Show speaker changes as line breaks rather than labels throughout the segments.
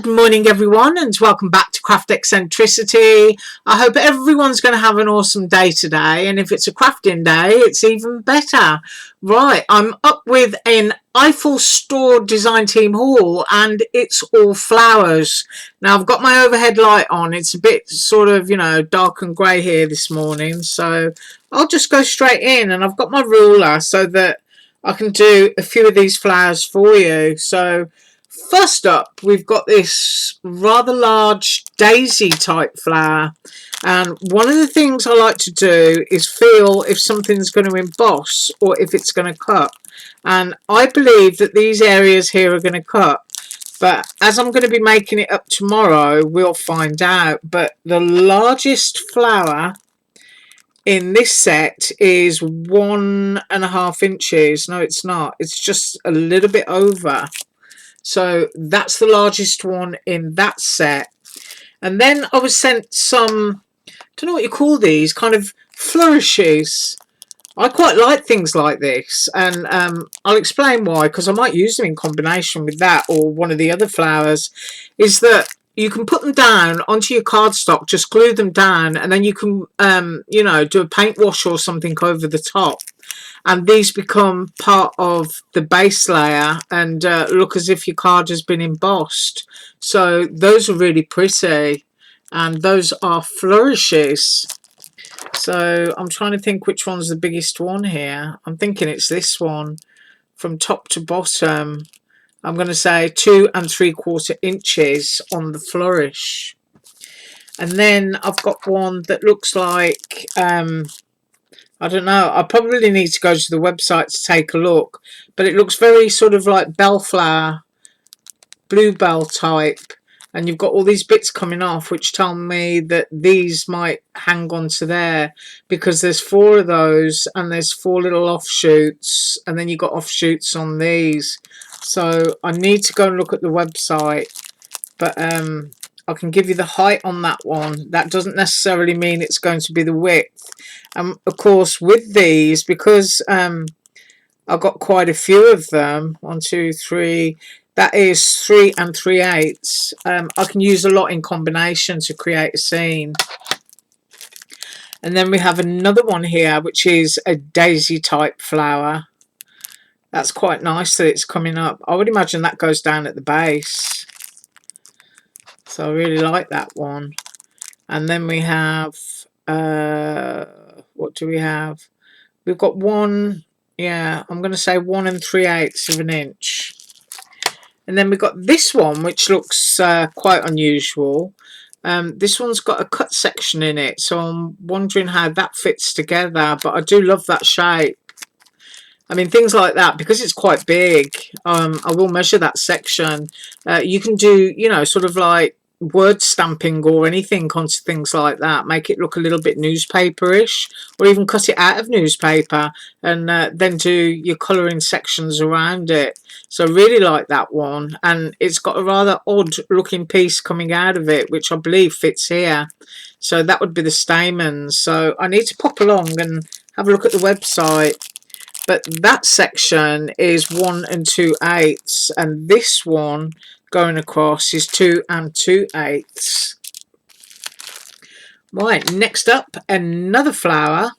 Good morning everyone, and welcome back to Craft Eccentricity. I hope everyone's going to have an awesome day today, and if it's a crafting day it's even better. Right, I'm up with an Eiffel store design team haul, and it's all flowers. Now I've got my overhead light on. It's a bit sort of, you know, dark and grey here this morning, so I'll just go straight in, and I've got my ruler so that I can do a few of these flowers for you. So first up, we've got this rather large daisy type flower, and one of the things I like to do is feel if something's going to emboss or if it's going to cut, and I believe that these areas here are going to cut, but as I'm going to be making it up tomorrow we'll find out. But the largest flower in this set is 1.5 inches. No, it's not, it's just a little bit over. So that's the largest one in that set. And then I was sent some, I don't know what you call these, kind of flourishes. I quite like things like this, and I'll explain why, because I might use them in combination with that or one of the other flowers. Is that you can put them down onto your cardstock, just glue them down, and then you can you know, do a paint wash or something over the top, and these become part of the base layer and look as if your card has been embossed. So those are really pretty, and those are flourishes. So I'm trying to think which one's the biggest one here. I'm thinking it's this one. From top to bottom, I'm going to say 2 3/4 inches on the flourish. And then I've got one that looks like I don't know, I probably need to go to the website to take a look, but it looks very sort of like bellflower, bluebell type, and you've got all these bits coming off which tell me that these might hang on to there, because there's 4 of those and there's 4 little offshoots, and then you've got offshoots on these. So I need to go and look at the website, but I can give you the height on that one. That doesn't necessarily mean it's going to be the width. Of course, with these, because I've got quite a few of them, 1 2 3, that is 3 3/8. I can use a lot in combination to create a scene. And then we have another one here which is a daisy type flower. That's quite nice that it's coming up. I would imagine that goes down at the base, so I really like that one. And then we have what do we have? We've got one, yeah, I'm going to say 1 3/8 of an inch. And then we've got this one which looks quite unusual. This one's got a cut section in it, so I'm wondering how that fits together, but I do love that shape. I mean, things like that, because it's quite big, I will measure that section. You can do, you know, sort of like word stamping or anything onto things like that, make it look a little bit newspaperish, or even cut it out of newspaper and then do your colouring sections around it. So I really like that one, and it's got a rather odd looking piece coming out of it which I believe fits here. So that would be the stamens. So I need to pop along and have a look at the website. But that section is 1 2/8, and this one going across is 2 2/8. Right, next up, another flower.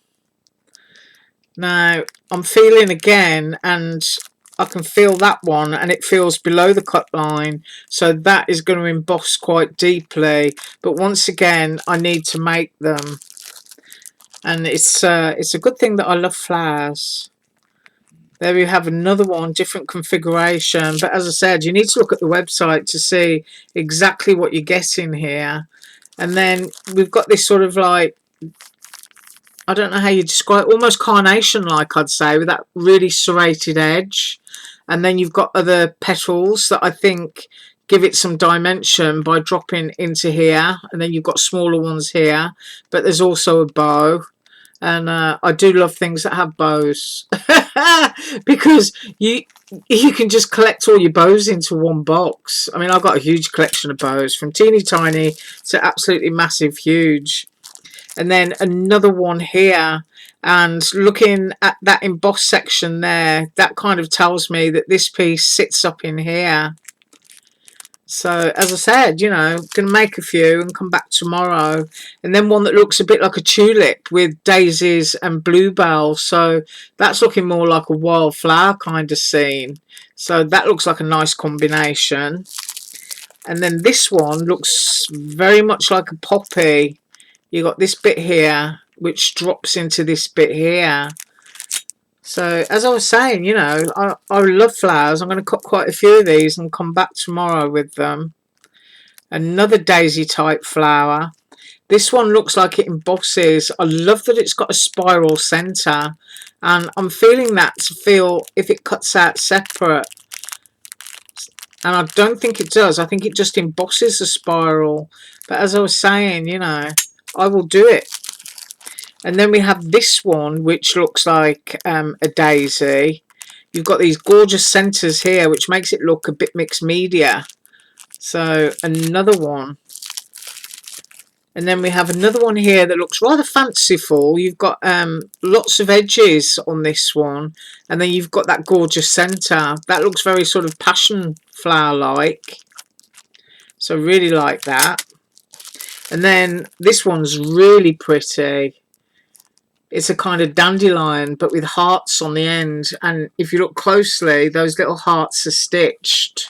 Now I'm feeling again, and I can feel that one, and it feels below the cut line, so that is going to emboss quite deeply. But once again, I need to make them, and it's a good thing that I love flowers. There we have another one, different configuration, but as I said, you need to look at the website to see exactly what you're getting here. And then we've got this sort of like, I don't know how you describe it, almost carnation like, I'd say, with that really serrated edge. And then you've got other petals that I think give it some dimension by dropping into here, and then you've got smaller ones here, but there's also a bow. And I do love things that have bows because you can just collect all your bows into one box. I mean, I've got a huge collection of bows, from teeny tiny to absolutely massive huge. And then another one here, and looking at that embossed section there, that kind of tells me that this piece sits up in here. So as I said, going to make a few and come back tomorrow. And then one that looks a bit like a tulip with daisies and bluebells. So that's looking more like a wildflower kind of scene. So that looks like a nice combination. And then this one looks very much like a poppy. You got this bit here, which drops into this bit here. So as I was saying, I love flowers. I'm going to cut quite a few of these and come back tomorrow with them. Another daisy type flower. This one looks like it embosses. I love that it's got a spiral centre, and I'm feeling that to feel if it cuts out separate. And I don't think it does. I think it just embosses the spiral. But as I was saying, I will do it. And then we have this one, which looks like a daisy. You've got these gorgeous centres here, which makes it look a bit mixed media. So another one. And then we have another one here that looks rather fanciful. You've got lots of edges on this one. And then you've got that gorgeous centre. That looks very sort of passion flower-like. So really like that. And then this one's really pretty. It's a kind of dandelion, but with hearts on the end. And if you look closely, those little hearts are stitched.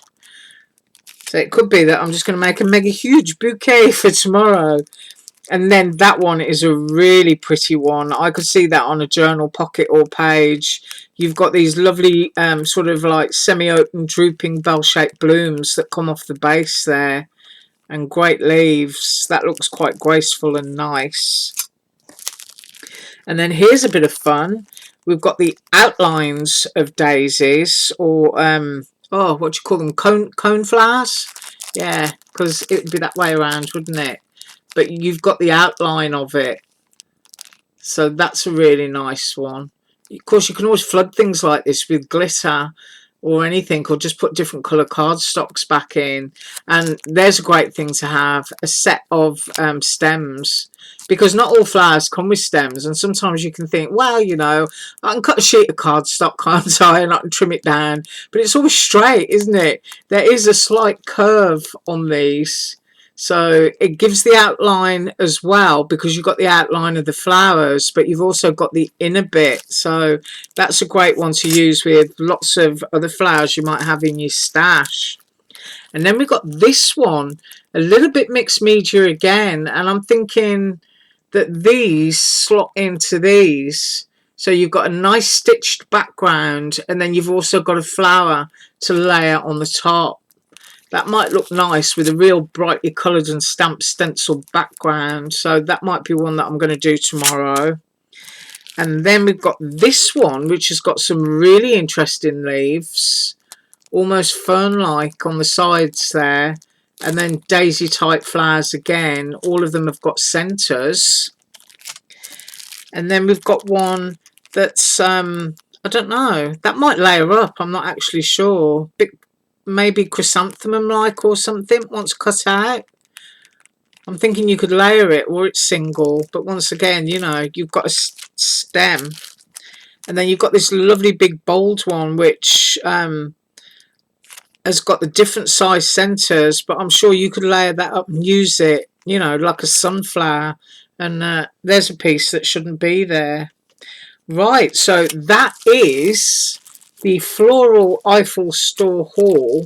So it could be that I'm just going to make a mega huge bouquet for tomorrow. And then that one is a really pretty one. I could see that on a journal pocket or page. You've got these lovely sort of like semi-open drooping bell-shaped blooms that come off the base there. And great leaves. That looks quite graceful and nice. And then here's a bit of fun. We've got the outlines of daisies, or what do you call them? Cone flowers? Yeah, because it would be that way around, wouldn't it? But you've got the outline of it. So that's a really nice one. Of course, you can always flood things like this with glitter or anything, or just put different colour cardstocks back in. And there's a great thing to have, a set of stems, because not all flowers come with stems, and sometimes you can think, well, I can cut a sheet of cardstock, can't I, and I can trim it down, but it's always straight, isn't it? There is a slight curve on these, so it gives the outline as well, because you've got the outline of the flowers, but you've also got the inner bit. So that's a great one to use with lots of other flowers you might have in your stash. And then we've got this one, a little bit mixed media again, and I'm thinking that these slot into these. So you've got a nice stitched background, and then you've also got a flower to layer on the top. That might look nice with a real brightly coloured and stamped stencil background. So that might be one that I'm going to do tomorrow. And then we've got this one, which has got some really interesting leaves. Almost fern-like on the sides there. And then daisy type flowers again. All of them have got centres. And then we've got one that's, I don't know. That might layer up. I'm not actually sure. Maybe chrysanthemum-like or something once cut out. I'm thinking you could layer it, or it's single. But once again, you've got a stem. And then you've got this lovely big bold one, which has got the different size centres. But I'm sure you could layer that up and use it, like a sunflower. And there's a piece that shouldn't be there. Right, so that is the Floral Eiffel store haul,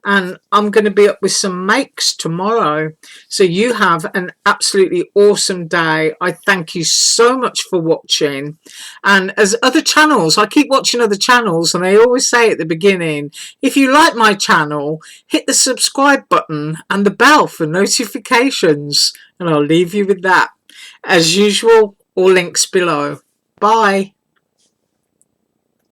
and I'm going to be up with some makes tomorrow. So you have an absolutely awesome day. I thank you so much for watching. And as other channels, I keep watching other channels, and they always say at the beginning, if you like my channel, hit the subscribe button and the bell for notifications. And I'll leave you with that. As usual, all links below. Bye.